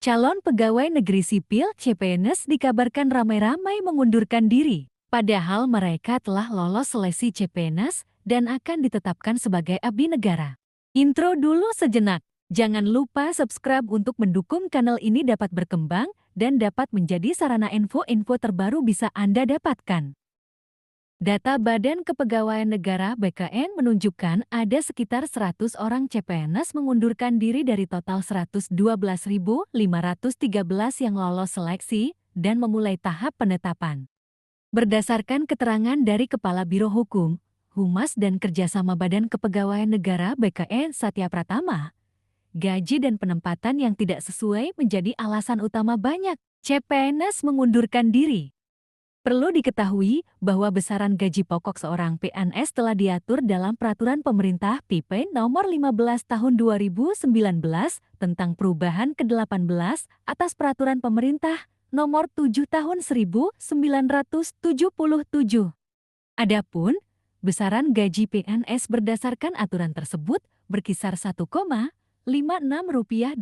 Calon pegawai negeri sipil CPNS dikabarkan ramai-ramai mengundurkan diri. Padahal mereka telah lolos seleksi CPNS dan akan ditetapkan sebagai abdi negara. Intro dulu sejenak. Jangan lupa subscribe untuk mendukung kanal ini dapat berkembang dan dapat menjadi sarana info-info terbaru bisa Anda dapatkan. Data Badan Kepegawaian Negara (BKN) menunjukkan ada sekitar 100 orang CPNS mengundurkan diri dari total 112.513 yang lolos seleksi dan memulai tahap penetapan. Berdasarkan keterangan dari Kepala Biro Hukum, Humas dan Kerjasama Badan Kepegawaian Negara (BKN) Satya Pratama, gaji dan penempatan yang tidak sesuai menjadi alasan utama banyak CPNS mengundurkan diri. Perlu diketahui bahwa besaran gaji pokok seorang PNS telah diatur dalam Peraturan Pemerintah PP Nomor 15 Tahun 2019 tentang perubahan ke-18 atas Peraturan Pemerintah Nomor 7 Tahun 1977. Adapun besaran gaji PNS berdasarkan aturan tersebut berkisar Rp5,6.800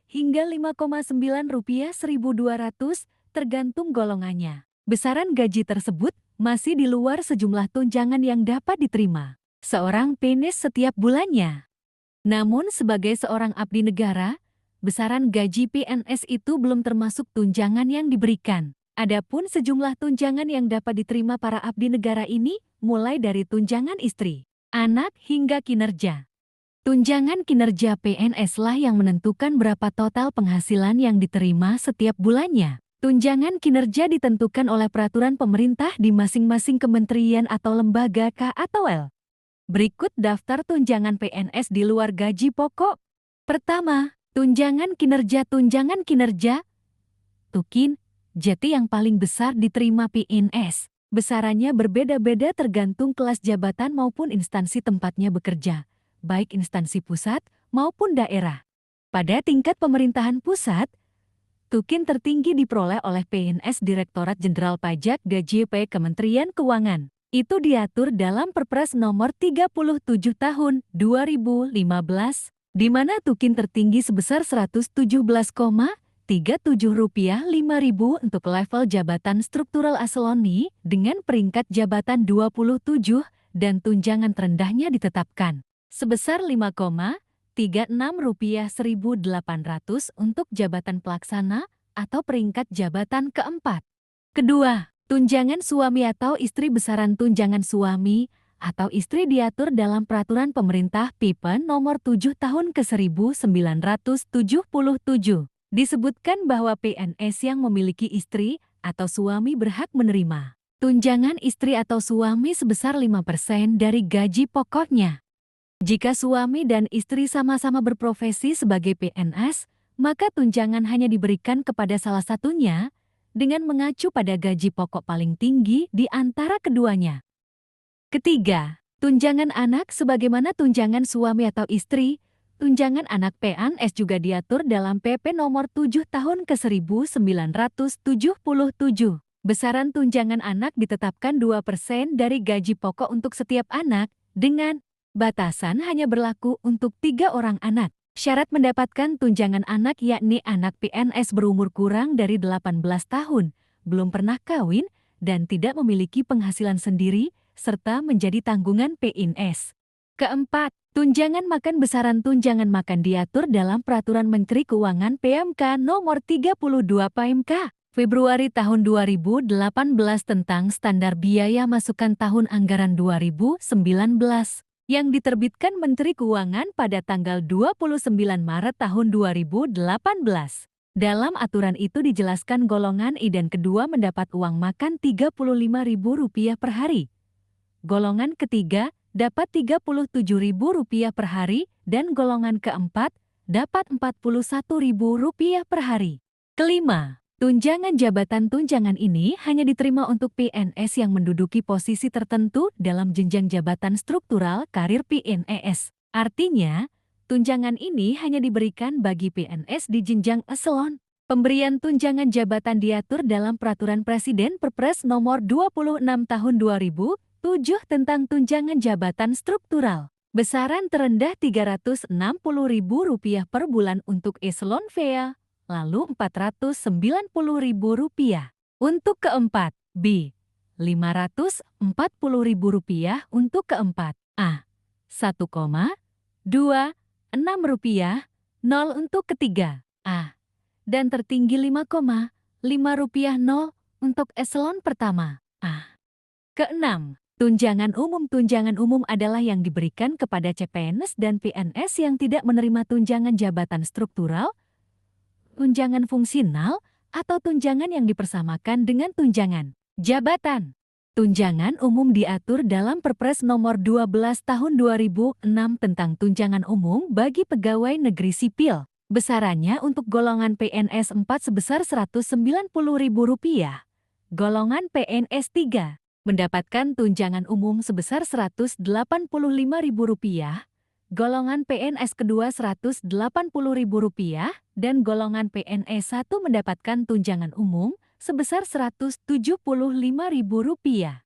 hingga Rp5,9.1.200 tergantung golongannya. Besaran gaji tersebut masih di luar sejumlah tunjangan yang dapat diterima seorang PNS setiap bulannya. Namun sebagai seorang abdi negara, besaran gaji PNS itu belum termasuk tunjangan yang diberikan. Adapun sejumlah tunjangan yang dapat diterima para abdi negara ini mulai dari tunjangan istri, anak hingga kinerja. Tunjangan kinerja PNS lah yang menentukan berapa total penghasilan yang diterima setiap bulannya. Tunjangan kinerja ditentukan oleh peraturan pemerintah di masing-masing kementerian atau lembaga K atau L. Berikut daftar tunjangan PNS di luar gaji pokok. Pertama, tunjangan kinerja. Tunjangan kinerja Tukin, jati yang paling besar diterima PNS. Besarannya berbeda-beda tergantung kelas jabatan maupun instansi tempatnya bekerja, baik instansi pusat maupun daerah. Pada tingkat pemerintahan pusat, Tukin tertinggi diperoleh oleh PNS Direktorat Jenderal Pajak (DJP) Kementerian Keuangan. Itu diatur dalam Perpres Nomor 37 Tahun 2015, di mana Tukin tertinggi sebesar Rp117,37 untuk level jabatan struktural eselon dengan peringkat jabatan 27 dan tunjangan terendahnya ditetapkan sebesar Rp5,36.1.800 untuk jabatan pelaksana atau peringkat jabatan keempat. Kedua, tunjangan suami atau istri. Besaran tunjangan suami atau istri diatur dalam Peraturan Pemerintah PP Nomor 7 Tahun ke-1977. Disebutkan bahwa PNS yang memiliki istri atau suami berhak menerima tunjangan istri atau suami sebesar 5% dari gaji pokoknya. Jika suami dan istri sama-sama berprofesi sebagai PNS, maka tunjangan hanya diberikan kepada salah satunya dengan mengacu pada gaji pokok paling tinggi di antara keduanya. Ketiga, tunjangan anak. Sebagaimana tunjangan suami atau istri, tunjangan anak PNS juga diatur dalam PP Nomor 7 Tahun ke-1977. Besaran tunjangan anak ditetapkan 2% dari gaji pokok untuk setiap anak dengan batasan hanya berlaku untuk 3 orang anak. Syarat mendapatkan tunjangan anak yakni anak PNS berumur kurang dari 18 tahun, belum pernah kawin, dan tidak memiliki penghasilan sendiri, serta menjadi tanggungan PNS. Keempat, tunjangan makan. Besaran tunjangan makan diatur dalam Peraturan Menteri Keuangan PMK Nomor 32 PMK Februari tahun 2018 tentang standar biaya masukan tahun anggaran 2019. Yang diterbitkan Menteri Keuangan pada tanggal 29 Maret tahun 2018. Dalam aturan itu dijelaskan golongan I dan kedua mendapat uang makan Rp35.000 per hari. Golongan ketiga dapat Rp37.000 per hari dan golongan keempat dapat Rp41.000 per hari. Kelima, tunjangan jabatan. Tunjangan ini hanya diterima untuk PNS yang menduduki posisi tertentu dalam jenjang jabatan struktural karir PNS. Artinya, tunjangan ini hanya diberikan bagi PNS di jenjang eselon. Pemberian tunjangan jabatan diatur dalam Peraturan Presiden Perpres Nomor 26 Tahun 2007 tentang tunjangan jabatan struktural. Besaran terendah Rp360.000 per bulan untuk eselon VA, lalu Rp490.000. Untuk keempat, B. Rp540.000 untuk keempat. A. Rp1,26, 0 untuk ketiga. A. Dan tertinggi Rp5,5, 0 untuk eselon pertama. A. Keenam, tunjangan umum. Tunjangan umum adalah yang diberikan kepada CPNS dan PNS yang tidak menerima tunjangan jabatan struktural, tunjangan fungsional, atau tunjangan yang dipersamakan dengan tunjangan jabatan. Tunjangan umum diatur dalam Perpres Nomor 12 Tahun 2006 tentang tunjangan umum bagi pegawai negeri sipil. Besarannya untuk golongan PNS 4 sebesar Rp190.000. Golongan PNS 3 mendapatkan tunjangan umum sebesar Rp185.000, golongan PNS kedua Rp180.000, dan golongan PNS 1 mendapatkan tunjangan umum sebesar Rp175.000.